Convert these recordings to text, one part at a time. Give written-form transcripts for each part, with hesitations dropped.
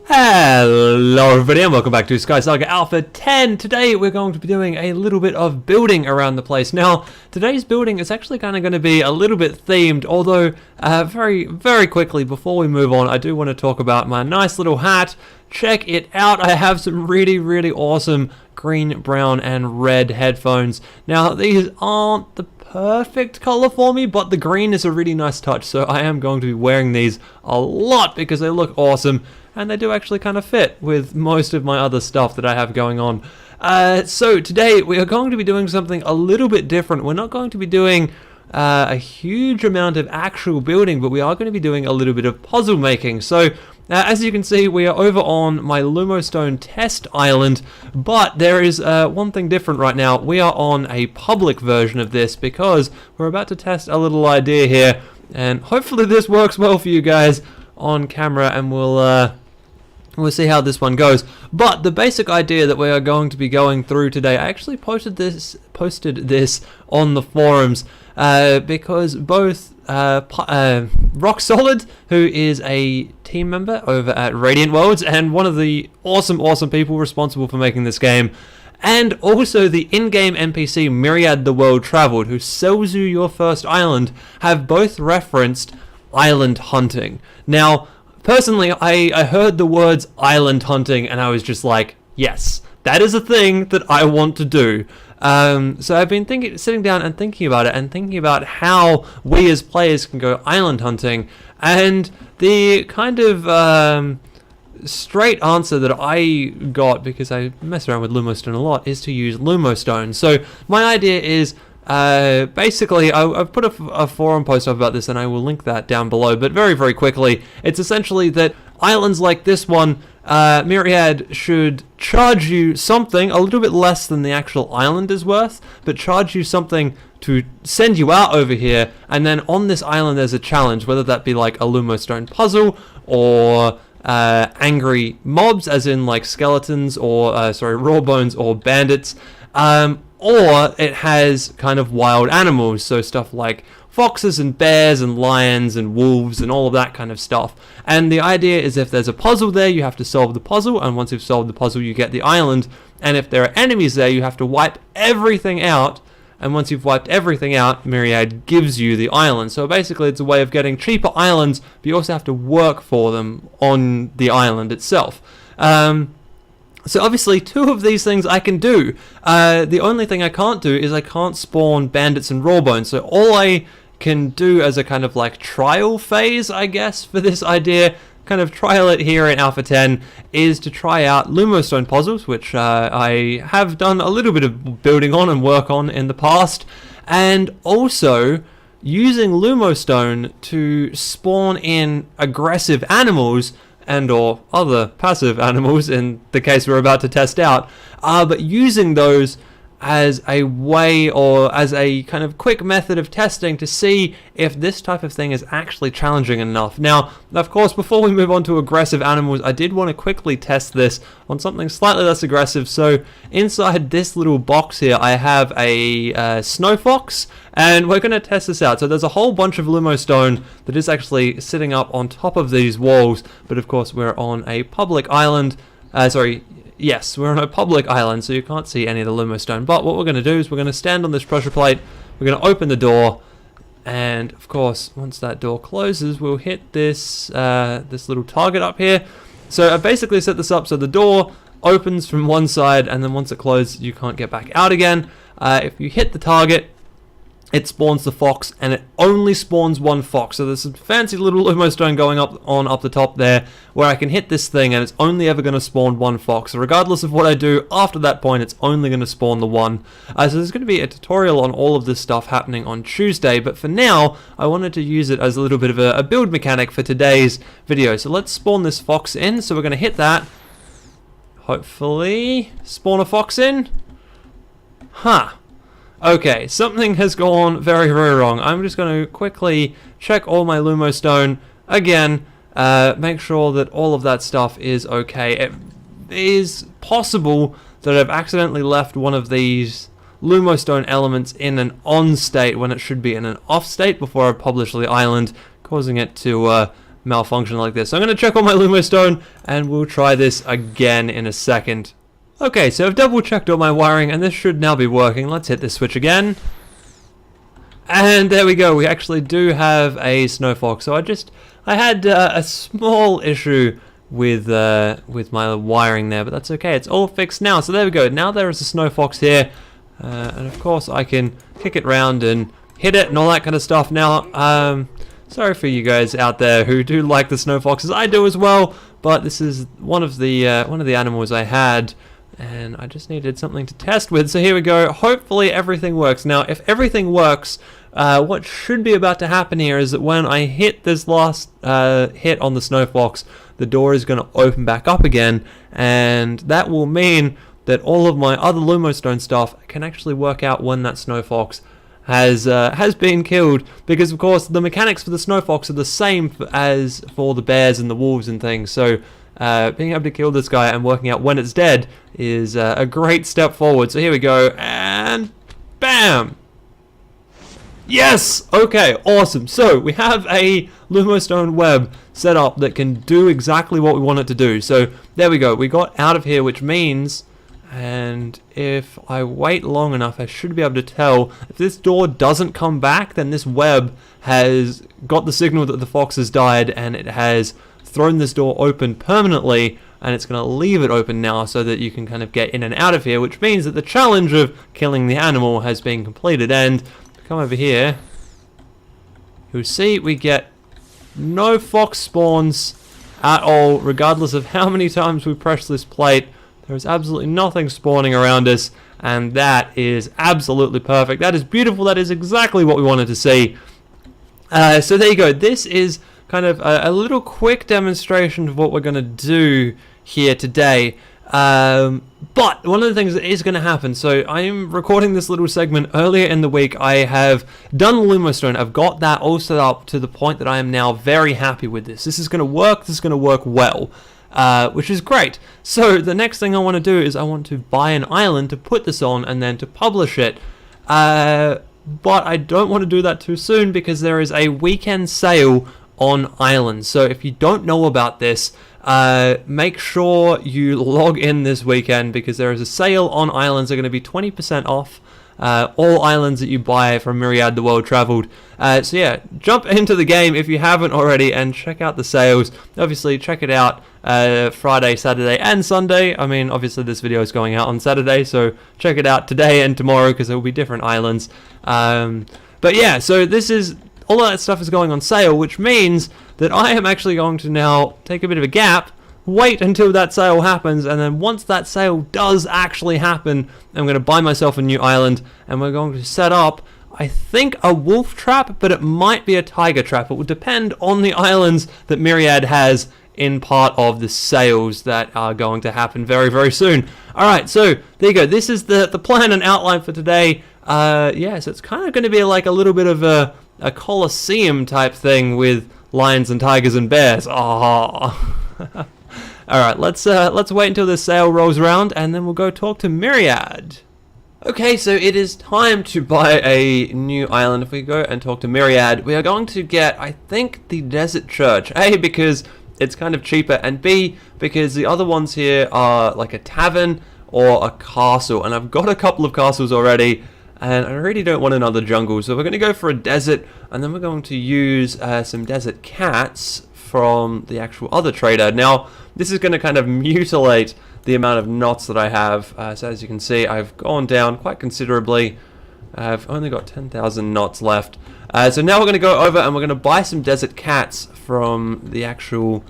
Hello everybody and welcome back to SkySaga Alpha 10. Today we're going to be doing a little bit of building around the place. Now, today's building is actually kind of going to be a little bit themed, although very quickly before we move on, I do want to talk about my nice little hat. Check it out. I have some really awesome green, brown and red headphones. Now, these aren't the perfect color for me, but the green is a really nice touch, so I am going to be wearing these a lot because they look awesome. And they do actually kind of fit with most of my other stuff that I have going on. So today we are going to be doing something a little bit different. We're not going to be doing a huge amount of actual building, but we are going to be doing a little bit of puzzle making. So as you can see, we are over on my Lumostone test island, but there is one thing different right now. We are on a public version of this because we're about to test a little idea here, and hopefully this works well for you guys on camera, and we'll see how this one goes. But the basic idea that we are going to be going through today, I actually posted this on the forums because both Rock Solid, who is a team member over at Radiant Worlds and one of the awesome people responsible for making this game, and also the in-game NPC Myriad the World Traveled, who sells you your first island, have both referenced island hunting. Now, personally, I heard the words island hunting and I was just like, yes, that is a thing that I want to do. So I've been sitting down and thinking about it, and thinking about how we as players can go island hunting. And the kind of straight answer that I got, because I mess around with Lumostone a lot, is to use Lumostone. So my idea is, basically, I've put a forum post up about this, and I will link that down below, but very quickly, it's essentially that islands like this one, Myriad should charge you something a little bit less than the actual island is worth, but charge you something to send you out over here, and then on this island there's a challenge, whether that be like a Lumostone puzzle, or angry mobs, as in like skeletons, or raw bones, or bandits, or it has kind of wild animals, so stuff like foxes and bears and lions and wolves and all of that kind of stuff. And the idea is, if there's a puzzle there, you have to solve the puzzle, and once you've solved the puzzle you get the island, and if there are enemies there you have to wipe everything out, and once you've wiped everything out, Myriad gives you the island. So basically it's a way of getting cheaper islands, but you also have to work for them on the island itself. So obviously two of these things I can do. The only thing I can't do is I can't spawn bandits and raw bones. So all I can do as a kind of like trial phase, I guess, for this idea, kind of trial it here in Alpha 10, is to try out Lumostone puzzles, which I have done a little bit of building on and work on in the past, and also using Lumostone to spawn in aggressive animals and or other passive animals in the case we're about to test out, but using those as a way, or as a kind of quick method of testing to see if this type of thing is actually challenging enough. Now, of course, before we move on to aggressive animals, I did want to quickly test this on something slightly less aggressive. So inside this little box here, I have a snow fox, and we're going to test this out. So there's a whole bunch of Lumostone that is actually sitting up on top of these walls, but of course we're on a public island. Yes, we're on a public island, so you can't see any of the Lumostone. But what we're going to do is we're going to stand on this pressure plate, we're going to open the door, and of course, once that door closes, we'll hit this this little target up here. So I basically set this up so the door opens from one side, and then once it closes, you can't get back out again. If you hit the target, it spawns the fox, and it only spawns one fox. So there's some fancy little Lumostone going up the top there, where I can hit this thing and it's only ever going to spawn one fox. So regardless of what I do after that point, it's only going to spawn the one. So there's going to be a tutorial on all of this stuff happening on Tuesday, but for now I wanted to use it as a little bit of a build mechanic for today's video. So let's spawn this fox in. So we're going to hit that. Hopefully spawn a fox in. Okay, something has gone very wrong. I'm just going to quickly check all my Lumostone again, make sure that all of that stuff is okay. It is possible that I've accidentally left one of these Lumostone elements in an on state when it should be in an off state before I publish the island, causing it to malfunction like this. So I'm going to check on my Lumo Stone, and we'll try this again in a second. Okay, so I've double checked all my wiring, and this should now be working. Let's hit this switch again. And there we go, we actually do have a snow fox. So I had a small issue with my wiring there, but that's okay, it's all fixed now. So there we go, now there is a snow fox here, and of course I can kick it round and hit it and all that kind of stuff. Now, sorry for you guys out there who do like the snow foxes, I do as well, but this is one of the animals I had, and I just needed something to test with. So here we go, hopefully everything works. Now, if everything works, what should be about to happen here is that when I hit this last hit on the snow fox, the door is going to open back up again, and that will mean that all of my other Lumo Stone stuff can actually work out when that snow fox has been killed, because of course the mechanics for the snow fox are the same as for the bears and the wolves and things. So being able to kill this guy and working out when it's dead is a great step forward. So here we go, and bam! Yes! Okay, awesome. So we have a Lumo Stone web set up that can do exactly what we want it to do. So there we go, we got out of here, which means, and if I wait long enough, I should be able to tell, if this door doesn't come back, then this web has got the signal that the fox has died, and it has thrown this door open permanently, and it's going to leave it open now so that you can kind of get in and out of here, which means that the challenge of killing the animal has been completed. And come over here, you'll see we get no fox spawns at all, regardless of how many times we press this plate. There is absolutely nothing spawning around us, and that is absolutely perfect. That is beautiful. That is exactly what we wanted to see. So there you go. This is kind of a little quick demonstration of what we're going to do here today. But one of the things that is going to happen, so I'm recording this little segment earlier in the week. I have done Lumo Stone. I've got that all set up to the point that I am now very happy with this. This is going to work. This is going to work well, which is great. So the next thing I want to do is I want to buy an island to put this on and then to publish it. But I don't want to do that too soon, because there is a weekend sale on islands. So if you don't know about this, make sure you log in this weekend, because there is a sale on islands. They're going to be 20% off all islands that you buy from Myriad the World Traveled. So yeah, jump into the game if you haven't already and check out the sales. Obviously check it out Friday, Saturday and Sunday. I mean, obviously this video is going out on Saturday, so check it out today and tomorrow, because there will be different islands. But yeah, so this is all of that stuff is going on sale, which means that I am actually going to now take a bit of a gap, wait until that sale happens, and then once that sale does actually happen, I'm going to buy myself a new island, and we're going to set up, I think, a wolf trap, but it might be a tiger trap. It will depend on the islands that Myriad has in part of the sales that are going to happen very, very soon. Alright, so there you go. This is the plan and outline for today. Yeah, so it's kind of going to be like a little bit of a Colosseum type thing with lions and tigers and bears. Oh. Alright, let's wait until the sale rolls around, and then we'll go talk to Myriad. Okay, so it is time to buy a new island. If we go and talk to Myriad, we are going to get, I think, the Desert Church. A, because it's kind of cheaper, and B, because the other ones here are like a tavern or a castle, and I've got a couple of castles already, and I really don't want another jungle, so we're going to go for a desert, and then we're going to use some desert cats from the actual other trader. Now, this is going to kind of mutilate the amount of knots that I have. So as you can see, I've gone down quite considerably. I've only got 10,000 knots left. So now we're going to go over and we're going to buy some desert cats from the actual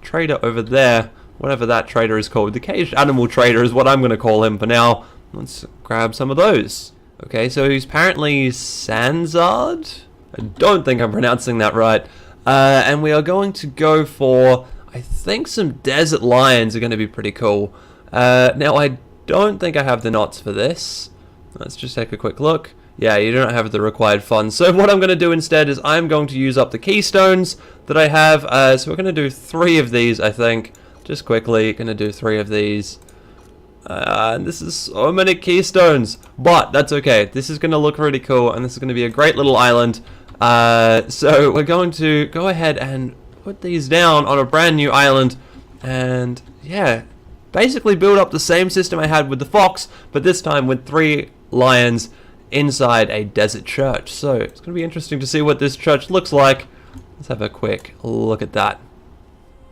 trader over there, whatever that trader is called. The caged animal trader is what I'm going to call him for now. Let's grab some of those. Okay, so he's apparently Sanzard? I don't think I'm pronouncing that right. And we are going to go for, I think, some desert lions are going to be pretty cool. Now, I don't think I have the knots for this. Let's just take a quick look. Yeah, you don't have the required funds. So what I'm going to do instead is I'm going to use up the keystones that I have. So we're going to do 3 of these, I think. Just quickly, going to do 3 of these. And this is so many keystones, but that's okay. This is going to look really cool, and this is going to be a great little island. So we're going to go ahead and put these down on a brand new island, and yeah, basically build up the same system I had with the fox, but this time with 3 lions inside a desert church. So it's going to be interesting to see what this church looks like. Let's have a quick look at that.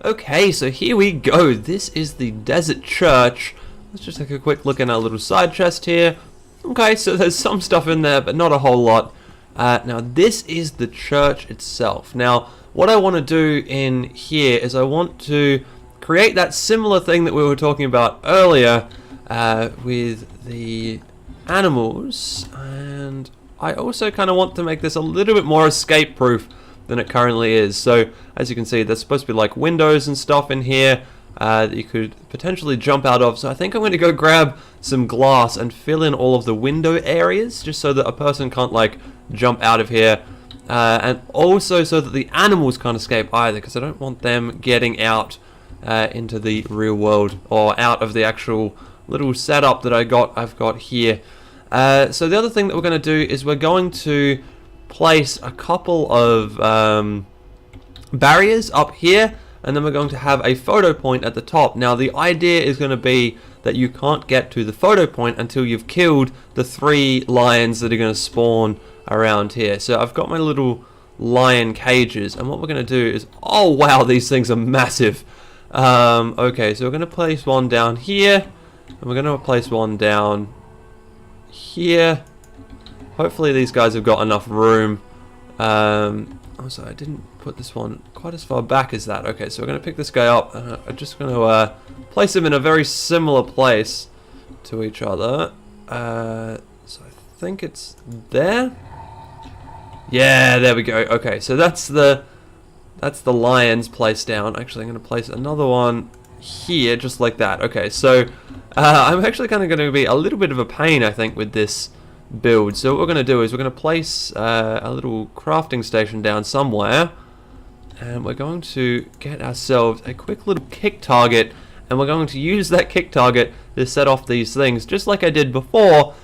Okay, so here we go. This is the desert church. Let's just take a quick look in our little side chest here. Okay, so there's some stuff in there, but not a whole lot. Now this is the church itself. Now what I want to do in here is I want to create that similar thing that we were talking about earlier with the animals, and I also kind of want to make this a little bit more escape proof than it currently is. So as you can see, there's supposed to be like windows and stuff in here that you could potentially jump out of. So I think I'm going to go grab some glass and fill in all of the window areas just so that a person can't like jump out of here, and also so that the animals can't escape either, because I don't want them getting out into the real world or out of the actual little setup that I've got here. So the other thing that we're going to do is we're going to place a couple of barriers up here, and then we're going to have a photo point at the top. Now the idea is going to be that you can't get to the photo point until you've killed the 3 lions that are going to spawn around here. So I've got my little lion cages, and what we're going to do is, oh wow, these things are massive. Okay, so we're going to place one down here, and we're going to place one down here. Hopefully these guys have got enough room. Also, I didn't put this one quite as far back as that. Okay, so we're going to pick this guy up. I'm just going to place him in a very similar place to each other. So I think it's there. Yeah, there we go. Okay, so that's the lions placed down. Actually, I'm going to place another one here, just like that. Okay, so I'm actually kind of going to be a little bit of a pain, I think, with this build. So what we're going to do is we're going to place a little crafting station down somewhere, and we're going to get ourselves a quick little kick target, and we're going to use that kick target to set off these things, just like I did before.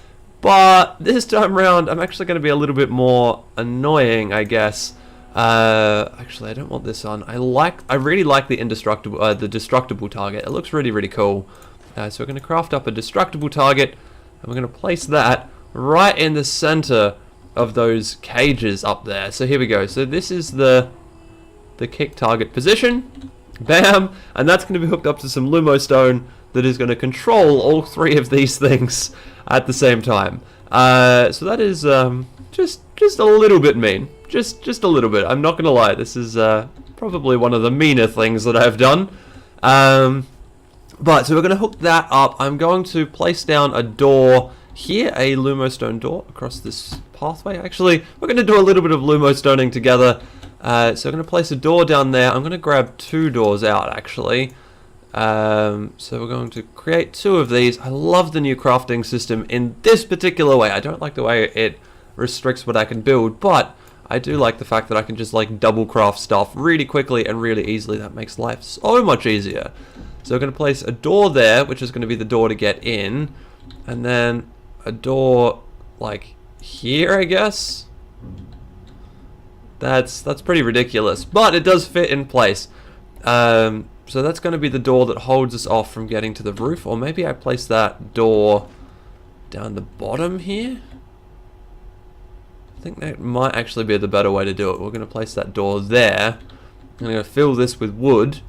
But this time around, I'm actually going to be a little bit more annoying, I guess. Actually, I don't want this on. I really like the destructible target. It looks really, really cool. So we're going to craft up a destructible target, and we're going to place that right in the center of those cages up there. So here we go. So this is the kick target position. Bam! And that's going to be hooked up to some Lumo stone that is going to control all 3 of these things at the same time. So that is just a little bit mean. Just a little bit. I'm not going to lie. This is probably one of the meaner things that I've done. But so we're going to hook that up. I'm going to place down a door here, a Lumo stone door across this pathway. Actually, we're going to do a little bit of Lumo stoning together. So I'm going to place a door down there. I'm going to grab 2 doors out, actually. So we're going to create 2 of these. I love the new crafting system in this particular way. I don't like the way it restricts what I can build, but I do like the fact that I can just like double craft stuff really quickly and really easily. That makes life so much easier. So we're going to place a door there, which is going to be the door to get in, and then a door like here, I guess. That's pretty ridiculous, but it does fit in place. So that's going to be the door that holds us off from getting to the roof, or maybe I place that door down the bottom here. I think that might actually be the better way to do it. We're going to place that door there. I'm going to fill this with wood,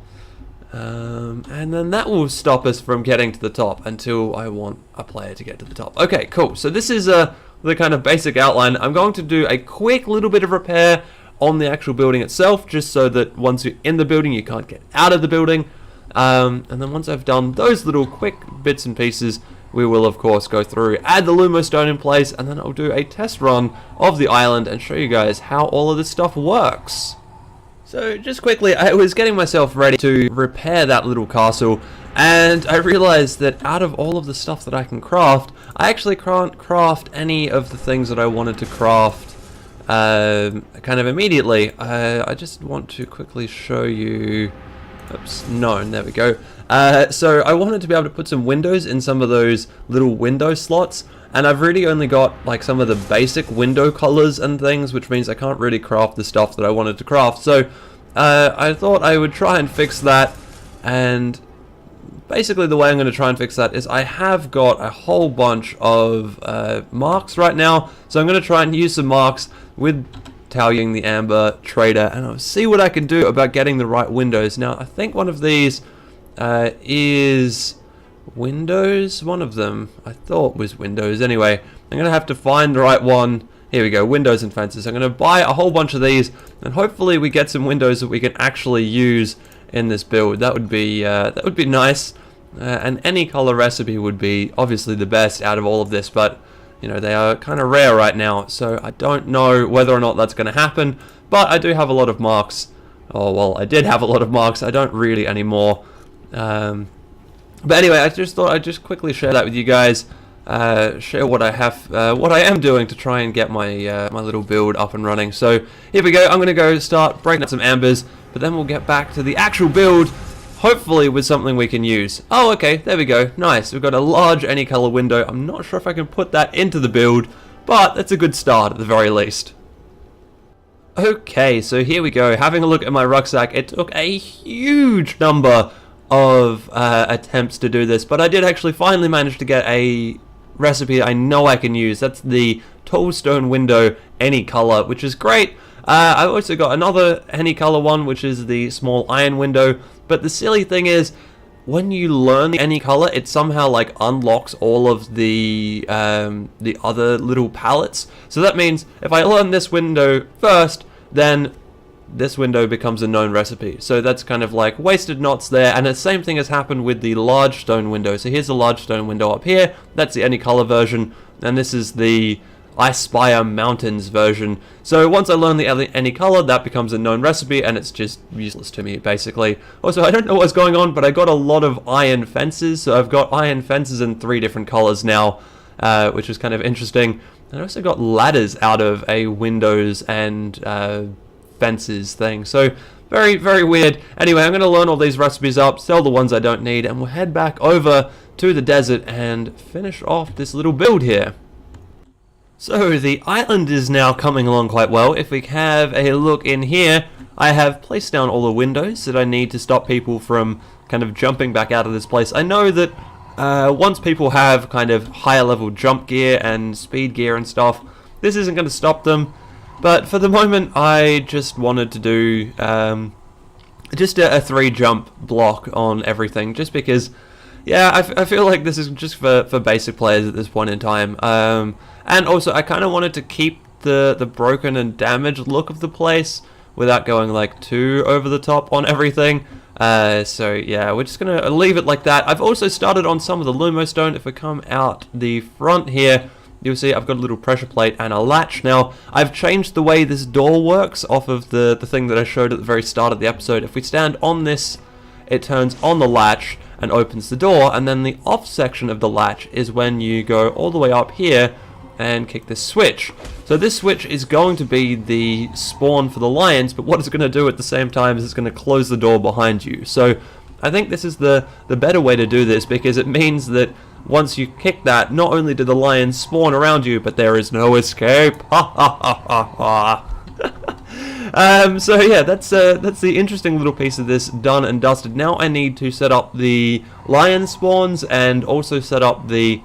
and then that will stop us from getting to the top until I want a player to get to the top. Okay, cool. So this is the kind of basic outline. I'm going to do a quick little bit of repair on the actual building itself, just so that once you're in the building you can't get out of the building, and then once I've done those little quick bits and pieces, we will of course go through, add the Lumo stone in place, and then I'll do a test run of the island and show you guys how all of this stuff works. So just quickly, I was getting myself ready to repair that little castle, and I realized that out of all of the stuff that I can craft, I actually can't craft any of the things that I wanted to craft kind of immediately. I just want to quickly show you. Oops, no, there we go. So I wanted to be able to put some windows in some of those little window slots, and I've really only got like some of the basic window colors and things, which means I can't really craft the stuff that I wanted to craft. So I thought I would try and fix that, and basically the way I'm going to try and fix that is I have got a whole bunch of marks right now, so I'm going to try and use some marks with Taoying the Amber Trader, and I'll see what I can do about getting the right windows. Now, I think one of these is windows. One of them I thought was windows. Anyway, I'm going to have to find the right one. Here we go, windows and fences. I'm going to buy a whole bunch of these, and hopefully we get some windows that we can actually use in this build. That would be nice. And any color recipe would be obviously the best out of all of this, but you know, they are kind of rare right now, so I don't know whether or not that's going to happen. But I do have a lot of marks. Oh well, I did have a lot of marks. I don't really anymore. But anyway, I just thought I'd just quickly share that with you guys. Share what I have, what I am doing to try and get my my little build up and running. So here we go. I'm going to go start breaking up some ambers, but then we'll get back to the actual build. Hopefully with something we can use. Oh, okay, there we go. Nice. We've got a large any color window. I'm not sure if I can put that into the build, but that's a good start at the very least. Okay, so here we go. Having a look at my rucksack, it took a huge number of attempts to do this, but I did actually finally manage to get a recipe I know I can use. That's the tall stone window any color, which is great. I've also got another any color one, which is the small iron window. But the silly thing is, when you learn the any color, it somehow like unlocks all of the other little palettes. So that means if I learn this window first, then this window becomes a known recipe. So that's kind of like wasted knots there. And the same thing has happened with the large stone window. So here's the large stone window up here. That's the any color version, and this is the I Spire Mountains version. So once I learn the any color, that becomes a known recipe, and it's just useless to me, basically. Also, I don't know what's going on, but I got a lot of iron fences. So I've got iron fences in 3 different colors now, which is kind of interesting. And I also got ladders out of a windows and fences thing. So very, very weird. Anyway, I'm going to learn all these recipes up, sell the ones I don't need, and we'll head back over to the desert and finish off this little build here. So the island is now coming along quite well. If we have a look in here, I have placed down all the windows that I need to stop people from kind of jumping back out of this place. I know that once people have kind of higher level jump gear and speed gear and stuff, this isn't going to stop them. But for the moment, I just wanted to do just a 3 jump block on everything, just because, yeah, I feel like this is just for basic players at this point in time. And also, I kind of wanted to keep the broken and damaged look of the place without going like too over the top on everything. So yeah, we're just gonna leave it like that. I've also started on some of the Lumo stone. If we come out the front here, you'll see I've got a little pressure plate and a latch. Now, I've changed the way this door works off of the thing that I showed at the very start of the episode. If we stand on this, it turns on the latch and opens the door, and then the off section of the latch is when you go all the way up here and kick this switch. So this switch is going to be the spawn for the lions, but what it's going to do at the same time is it's going to close the door behind you. So I think this is the better way to do this, because it means that once you kick that, not only do the lions spawn around you, but there is no escape. Ha ha ha ha ha. So yeah, that's the interesting little piece of this done and dusted. Now I need to set up the lion spawns and also set up the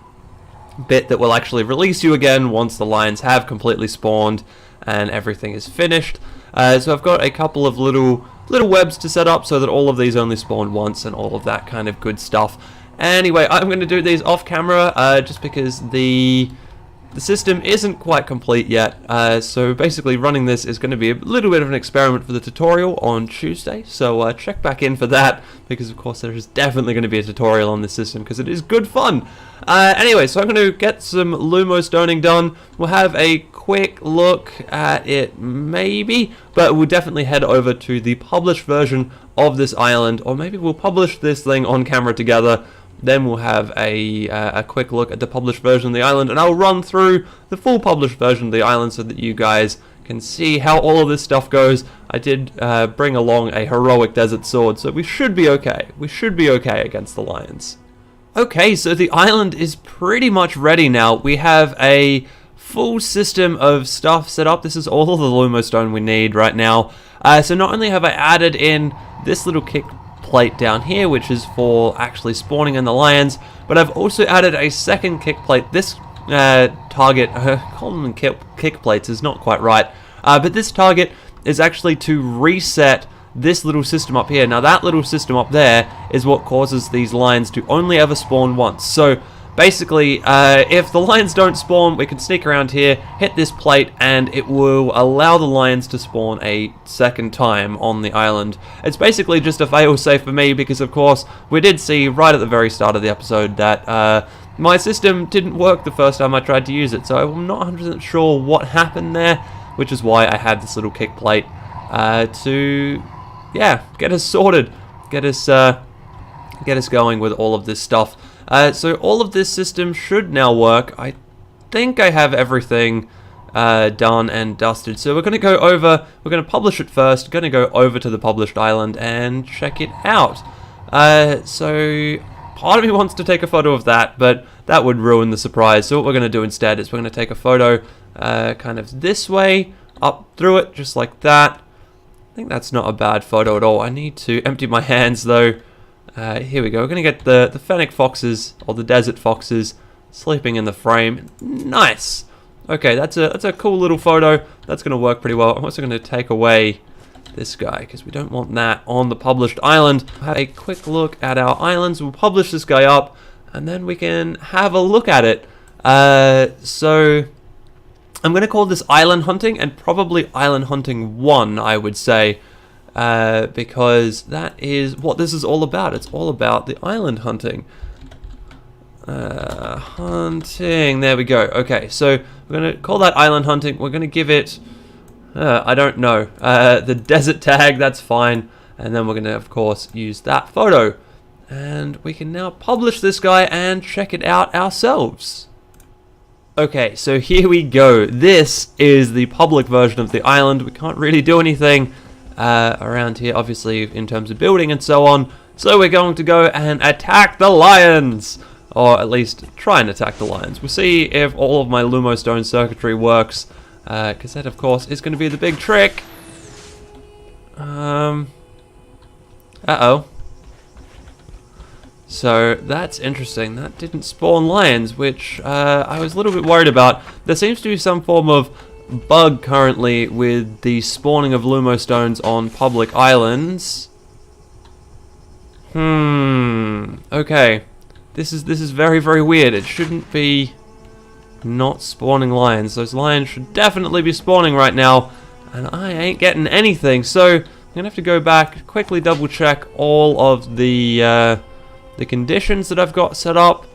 bit that will actually release you again once the lions have completely spawned and everything is finished. So I've got a couple of little webs to set up so that all of these only spawn once and all of that kind of good stuff. Anyway, I'm going to do these off camera just because the system isn't quite complete yet. So basically running this is going to be a little bit of an experiment for the tutorial on Tuesday. So check back in for that, because of course there is definitely going to be a tutorial on this system because it is good fun. Anyway, so I'm going to get some Lumo stoning done. We'll have a quick look at it maybe, but we'll definitely head over to the published version of this island, or maybe we'll publish this thing on camera together. Then we'll have a quick look at the published version of the island, and I'll run through the full published version of the island so that you guys can see how all of this stuff goes. I did bring along a heroic desert sword, so we should be okay. We should be okay against the lions. Okay, so the island is pretty much ready now. We have a full system of stuff set up. This is all of the Lumo stone we need right now. So not only have I added in this little kick plate down here, which is for actually spawning in the lions, but I've also added a second kick plate. This target, calling them kick plates is not quite right, but this target is actually to reset this little system up here. Now that little system up there is what causes these lions to only ever spawn once. So basically, if the lions don't spawn, we can sneak around here, hit this plate, and it will allow the lions to spawn a second time on the island. It's basically just a fail-safe for me because, of course, we did see right at the very start of the episode that my system didn't work the first time I tried to use it, so I'm not 100% sure what happened there, which is why I had this little kick plate to, yeah, get us sorted, get us going with all of this stuff. So all of this system should now work. I think I have everything done and dusted. So we're going to go over, we're going to publish it first, going to go over to the published island and check it out. So part of me wants to take a photo of that, but that would ruin the surprise. So what we're going to do instead is we're going to take a photo kind of this way, up through it, just like that. I think that's not a bad photo at all. I need to empty my hands though. Here we go. We're going to get the fennec foxes, or the desert foxes, sleeping in the frame. Nice! Okay, that's a cool little photo. That's going to work pretty well. I'm also going to take away this guy, because we don't want that on the published island. Have a quick look at our islands. We'll publish this guy up, and then we can have a look at it. So I'm going to call this Island Hunting, and probably Island Hunting 1, I would say. Because that is what this is all about. It's all about the island hunting. Hunting, there we go. Okay, so we're going to call that Island Hunting. We're going to give it, I don't know, the desert tag, that's fine. And then we're going to, of course, use that photo. And we can now publish this guy and check it out ourselves. Okay, so here we go. This is the public version of the island. We can't really do anything around here, obviously, in terms of building and so on. So we're going to go and attack the lions, or at least try and attack the lions. We'll see if all of my Lumo stone circuitry works, because that, of course, is going to be the big trick. Uh-oh. So that's interesting. That didn't spawn lions, which I was a little bit worried about. There seems to be some form of bug currently with the spawning of Lumo stones on public islands. Okay. This is very, very weird. It shouldn't be not spawning lions. Those lions should definitely be spawning right now, and I ain't getting anything. So I'm gonna have to go back, quickly double check all of the conditions that I've got set up.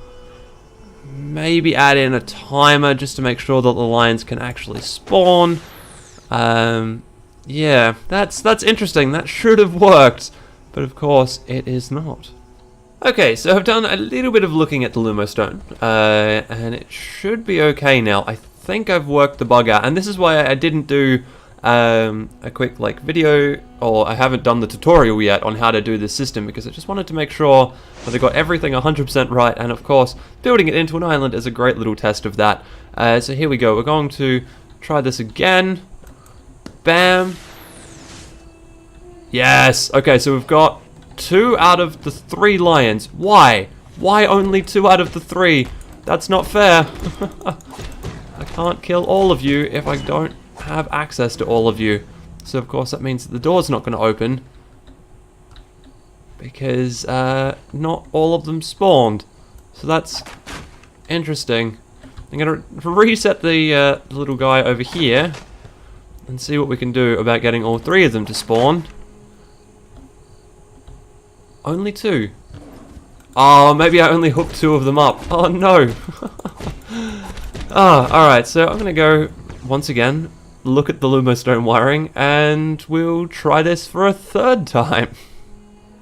Maybe add in a timer just to make sure that the lions can actually spawn. Yeah, that's interesting. That should have worked, but of course it is not. Okay, so I've done a little bit of looking at the Lumo stone, and it should be okay now. I think I've worked the bug out, and this is why I didn't do a quick video, or I haven't done the tutorial yet on how to do this system, because I just wanted to make sure that I got everything 100% right, and of course building it into an island is a great little test of that. So here we go, we're going to try this again. Bam. Yes, okay, so we've got 2 out of the 3 lions. Why only 2 out of the 3? That's not fair. I can't kill all of you if I don't have access to all of you. So of course that means that the door's not going to open, because not all of them spawned. So that's interesting. I'm going to reset the little guy over here and see what we can do about getting all 3 of them to spawn. Only 2. Oh, maybe I only hooked 2 of them up. Oh no. Alright, so I'm going to go once again, look at the Lumo stone wiring, and we'll try this for a 3rd time.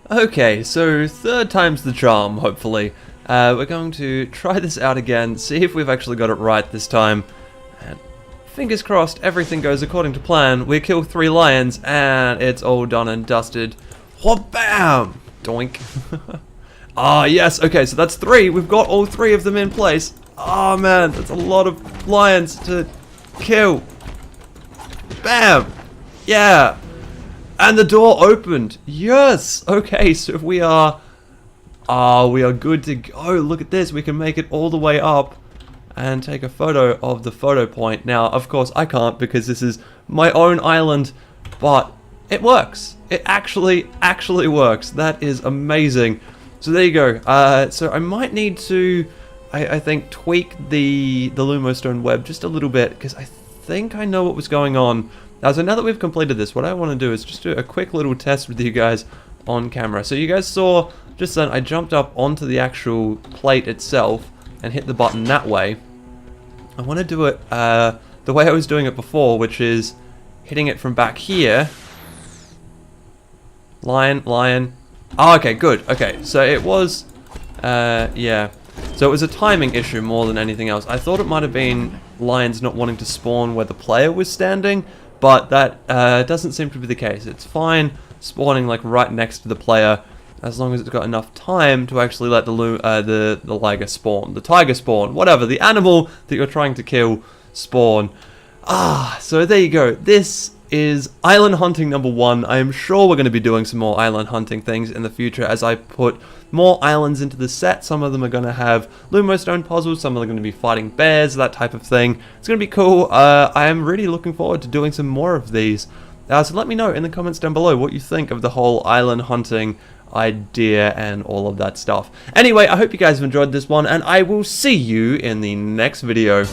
Okay, so 3rd time's the charm, hopefully. We're going to try this out again, see if we've actually got it right this time. And fingers crossed, everything goes according to plan. We kill 3 lions, and it's all done and dusted. Wha-bam! Doink. Ah, yes, okay, so that's 3. We've got all 3 of them in place. Oh man, that's a lot of lions to kill. Bam! Yeah! And the door opened. Yes. Okay, so we are good to go. Look at this. We can make it all the way up and take a photo of the photo point. Now, of course, I can't because this is my own island, but it works. It actually works. That is amazing. So there you go. So I might need to, I think, tweak the Lumo stone web just a little bit because I think I know what was going on. So now that we've completed this, what I want to do is just do a quick little test with you guys on camera. So you guys saw just then I jumped up onto the actual plate itself and hit the button that way. I want to do it the way I was doing it before, which is hitting it from back here. Lion. Oh, okay, good. Okay, so it was, yeah. So it was a timing issue more than anything else. I thought it might have been lions not wanting to spawn where the player was standing, but that doesn't seem to be the case. It's fine spawning like right next to the player as long as it's got enough time to actually let the liger spawn, the tiger spawn, whatever, the animal that you're trying to kill spawn. So there you go. This is Island Hunting number 1. I am sure we're going to be doing some more island hunting things in the future as I put more islands into the set. Some of them are going to have Lumo stone puzzles, some of them are going to be fighting bears, that type of thing. It's going to be cool. I am really looking forward to doing some more of these. So let me know in the comments down below what you think of the whole island hunting idea and all of that stuff. Anyway, I hope you guys have enjoyed this one, and I will see you in the next video.